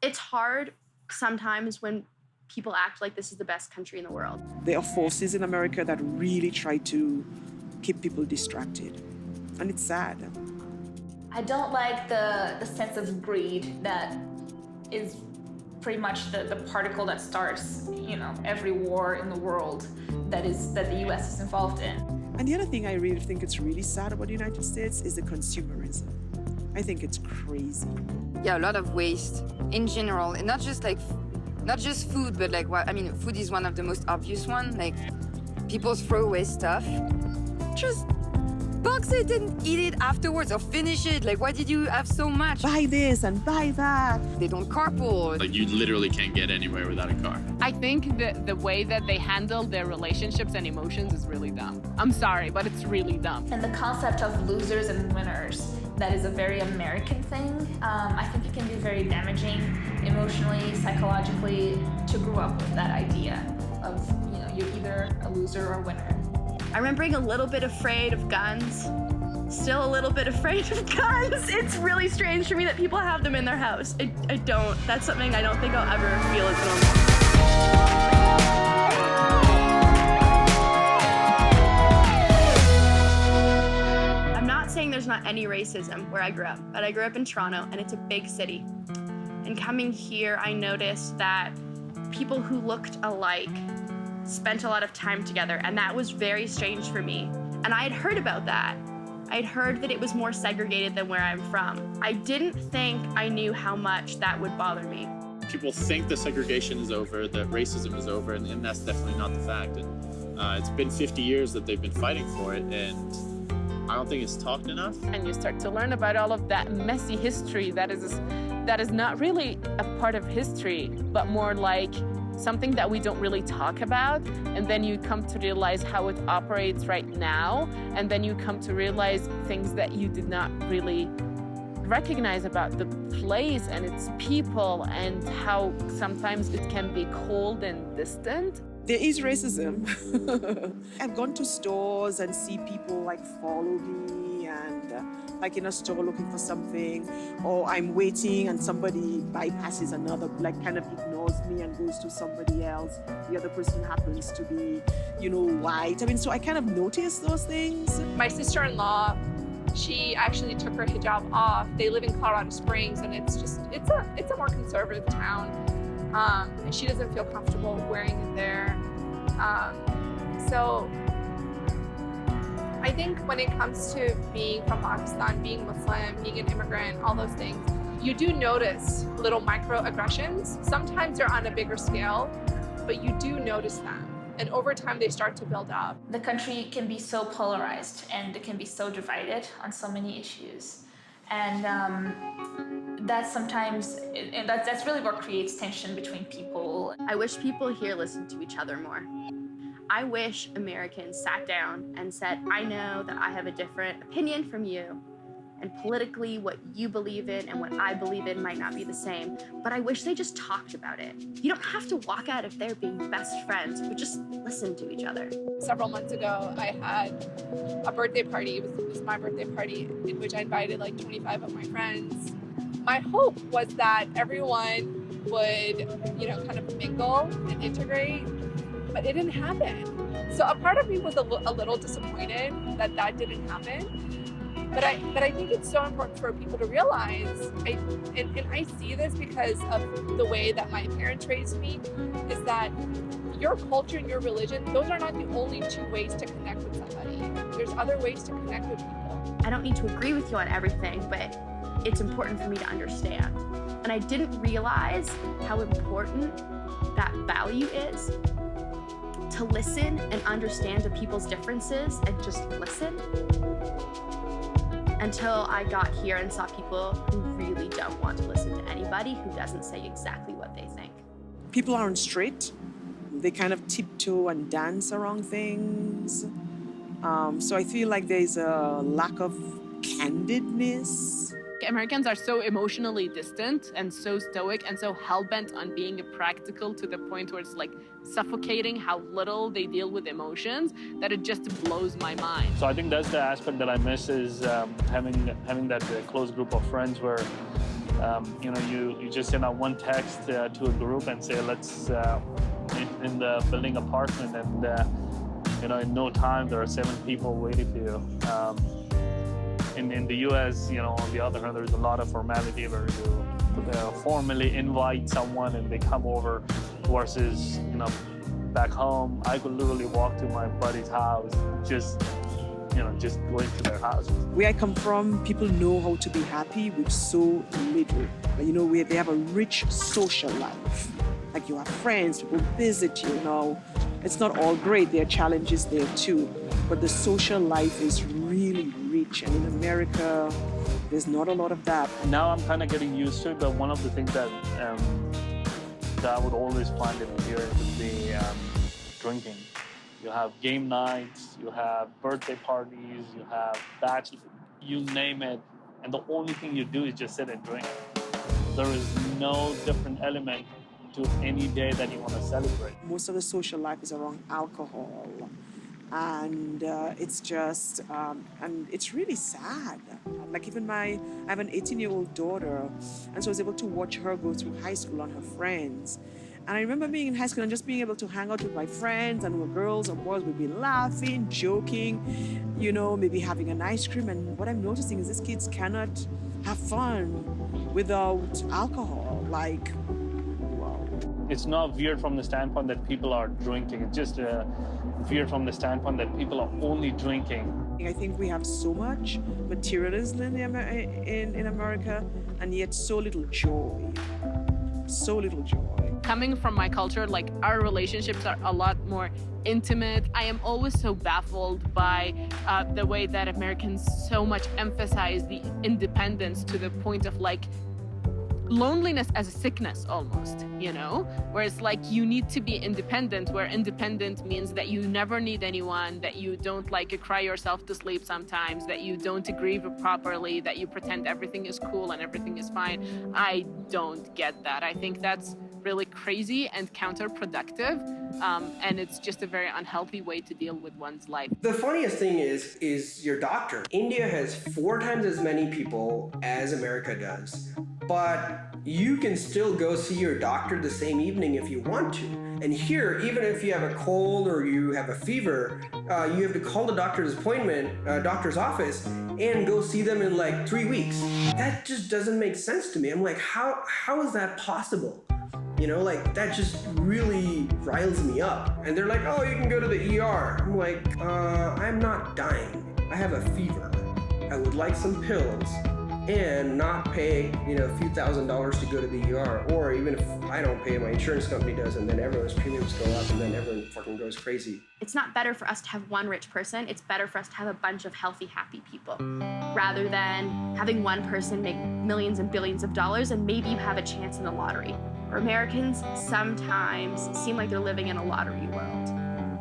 It's hard sometimes when people act like this is the best country in the world. There are forces in America that really try to keep people distracted, and it's sad. I don't like the sense of greed that is pretty much the particle that starts, every war in the world that the U.S. is involved in. And the other thing I really think it's really sad about the United States is the consumerism. I think it's crazy. Yeah, a lot of waste in general, and not just food, but food is one of the most obvious one. Like, people throw away stuff, just box it and eat it afterwards or finish it. Like, why did you have so much? Buy this and buy that. They don't carpool. Like, you literally can't get anywhere without a car. I think that the way that they handle their relationships and emotions is really dumb. I'm sorry, but it's really dumb. And the concept of losers and winners, that is a very American thing. I think it can be very damaging emotionally, psychologically, to grow up with that idea of, you're either a loser or a winner. I remember being a little bit afraid of guns. Still a little bit afraid of guns. It's really strange for me that people have them in their house. I don't. That's something I don't think I'll ever feel as normal. I'm not saying there's not any racism where I grew up, but I grew up in Toronto, and it's a big city. And coming here, I noticed that people who looked alike spent a lot of time together, and that was very strange for me. And I had heard about that. I'd heard that it was more segregated than where I'm from. I didn't think I knew how much that would bother me. People think the segregation is over, that racism is over, and that's definitely not the fact. And it's been 50 years that they've been fighting for it, and I don't think it's talked enough. And you start to learn about all of that messy history that is not really a part of history, but more like something that we don't really talk about, and then you come to realize how it operates right now, and then you come to realize things that you did not really recognize about the place and its people, and how sometimes it can be cold and distant. There is racism. I've gone to stores and see people follow me and in a store looking for something, or I'm waiting and somebody bypasses another, kind of ignores me and goes to somebody else. The other person happens to be, white. So I kind of notice those things. My sister-in-law, she actually took her hijab off. They live in Colorado Springs, and it's a more conservative town. And she doesn't feel comfortable wearing it there. So I think when it comes to being from Pakistan, being Muslim, being an immigrant, all those things, you do notice little microaggressions. Sometimes they're on a bigger scale, but you do notice them. And over time, they start to build up. The country can be so polarized, and it can be so divided on so many issues. And that's really what creates tension between people. I wish people here listened to each other more. I wish Americans sat down and said, I know that I have a different opinion from you, and politically what you believe in and what I believe in might not be the same, but I wish they just talked about it. You don't have to walk out of there being best friends, but just listen to each other. Several months ago, I had a birthday party. It was my birthday party, in which I invited 25 of my friends. My hope was that everyone would, kind of mingle and integrate, but it didn't happen. So a part of me was a little disappointed that didn't happen. But I think it's so important for people to realize, and I see this because of the way that my parents raised me, is that your culture and your religion, those are not the only two ways to connect with somebody. There's other ways to connect with people. I don't need to agree with you on everything, but it's important for me to understand. And I didn't realize how important that value is, to listen and understand to people's differences and just listen, until I got here and saw people who really don't want to listen to anybody who doesn't say exactly what they think. People aren't straight. They kind of tiptoe and dance around things. So I feel like there's a lack of candidness. Americans are so emotionally distant and so stoic and so hell-bent on being practical to the point where it's suffocating how little they deal with emotions, that it just blows my mind. So I think that's the aspect that I miss, is having that close group of friends where You just send out one text to a group and say, let's meet in the building apartment, and in no time there are 7 people waiting for you. In the U.S., on the other hand, there's a lot of formality where you formally invite someone and they come over, versus back home, I could literally walk to my buddy's house, just going to their house. Where I come from, people know how to be happy with so little. Where they have a rich social life. Like you have friends, people visit you, It's not all great, there are challenges there too. But the social life is really rich. And in America, there's not a lot of that. Now I'm kind of getting used to it, but one of the things that I would always find in here would be drinking. You have game nights, you have birthday parties, you have bachelor, you name it, and the only thing you do is just sit and drink. There is no different element to any day that you want to celebrate. Most of the social life is around alcohol, and it's just, and it's really sad. Like even I have an 18-year-old daughter, and so I was able to watch her go through high school on her friends. And I remember being in high school and just being able to hang out with my friends, and with girls or boys, we'd be laughing, joking, maybe having an ice cream. And what I'm noticing is these kids cannot have fun without alcohol. Like, wow. It's not weird from the standpoint that people are drinking. It's just weird from the standpoint that people are only drinking. I think we have so much materialism in America, and yet so little joy. So little joy. Coming from my culture, like our relationships are a lot more intimate. I am always so baffled by the way that Americans so much emphasize the independence to the point of like loneliness as a sickness almost, where it's like you need to be independent, where independent means that you never need anyone, that you don't cry yourself to sleep sometimes, that you don't grieve properly, that you pretend everything is cool and everything is fine. I don't get that. I think that's really crazy and counterproductive, and it's just a very unhealthy way to deal with one's life. The funniest thing is your doctor. India has 4 times as many people as America does, but you can still go see your doctor the same evening if you want to. And here, even if you have a cold or you have a fever, you have to call the doctor's office, and go see them in 3 weeks. That just doesn't make sense to me. I'm like, how is that possible? That just really riles me up. And they're like, oh, you can go to the ER. I'm like, I'm not dying. I have a fever. I would like some pills and not pay, a few $1,000s to go to the ER. Or even if I don't pay, my insurance company does, and then everyone's premiums go up, and then everyone fucking goes crazy. It's not better for us to have one rich person. It's better for us to have a bunch of healthy, happy people, rather than having one person make millions and billions of dollars and maybe you have a chance in the lottery. Or Americans sometimes seem like they're living in a lottery world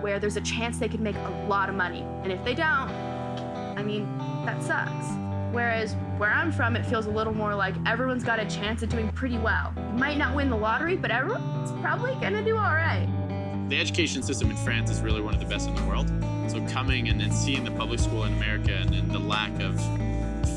where there's a chance they could make a lot of money. And if they don't, that sucks. Whereas where I'm from, it feels a little more like everyone's got a chance at doing pretty well. You might not win the lottery, but everyone's probably gonna do all right. The education system in France is really one of the best in the world. So coming and then seeing the public school in America and then the lack of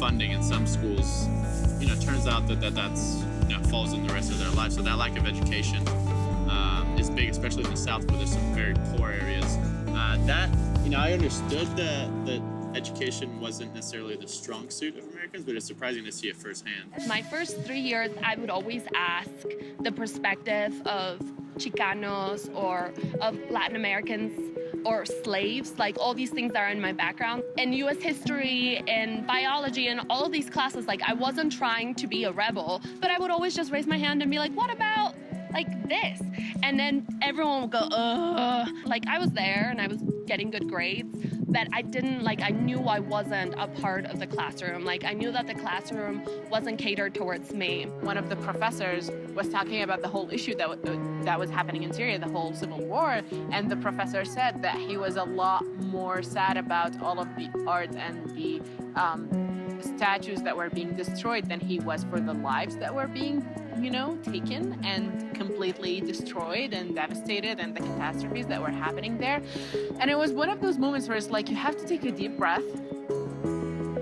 funding in some schools, turns out that's falls in the rest of their life. So that lack of education is big, especially in the South where there's some very poor areas. I understood that education wasn't necessarily the strong suit of Americans, but it's surprising to see it firsthand. My first 3 years, I would always ask the perspective of Chicanos or of Latin Americans or slaves, all these things that are in my background. In US history and biology and all of these classes, I wasn't trying to be a rebel, but I would always just raise my hand and be like, what about this? And then everyone would go, ugh. I was there and I was getting good grades, but I didn't, I knew I wasn't a part of the classroom. I knew that the classroom wasn't catered towards me. One of the professors was talking about the whole issue that was happening in Syria, the whole civil war, and the professor said that he was a lot more sad about all of the art and the statues that were being destroyed than he was for the lives that were being taken and completely destroyed and devastated, and the catastrophes that were happening there. And it was one of those moments where it's you have to take a deep breath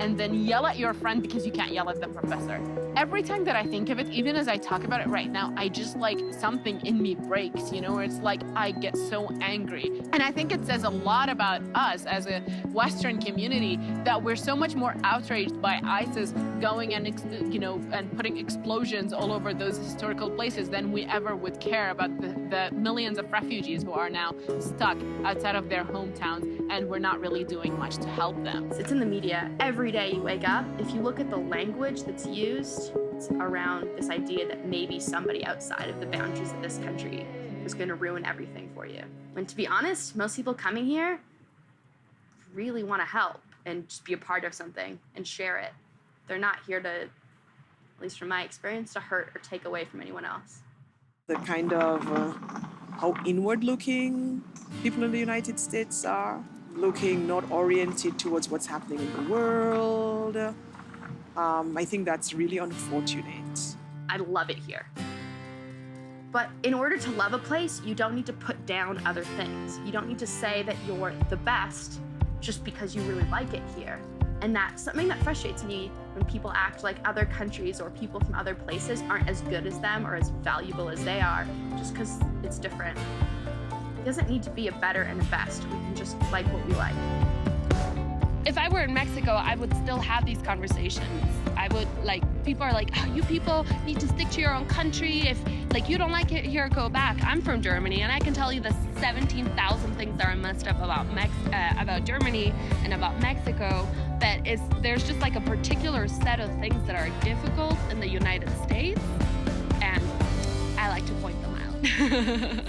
and then yell at your friend because you can't yell at the professor. every time that I think of it, even as I talk about it right now, I just like something in me breaks, you know, where it's like I get so angry. And I think it says a lot about us as a Western community that we're so much more outraged by ISIS going and, you know, and putting explosions all over those historical places than we ever would care about the millions of refugees who are now stuck outside of their hometowns, and we're not really doing much to help them. It's in the media. Every day you wake up, if you look at the language that's used, it's around this idea that maybe somebody outside of the boundaries of this country is going to ruin everything for you. And to be honest, most people coming here really want to help and just be a part of something and share it. They're not here to, at least from my experience, to hurt or take away from anyone else. The kind of how inward-looking people in the United States are, looking not oriented towards what's happening in the world. I think that's really unfortunate. I love it here. But in order to love a place, you don't need to put down other things. You don't need to say that you're the best just because you really like it here. And that's something that frustrates me when people act like other countries or people from other places aren't as good as them or as valuable as they are just because it's different. It doesn't need to be a better and a best. We can just like what we like. If I were in Mexico, I would still have these conversations. I would people are like, oh, you people need to stick to your own country. If you don't like it here, go back. I'm from Germany, and I can tell you the 17,000 things that are messed up about Germany and about Mexico. There's just like a particular set of things that are difficult in the United States, and I like to point them out.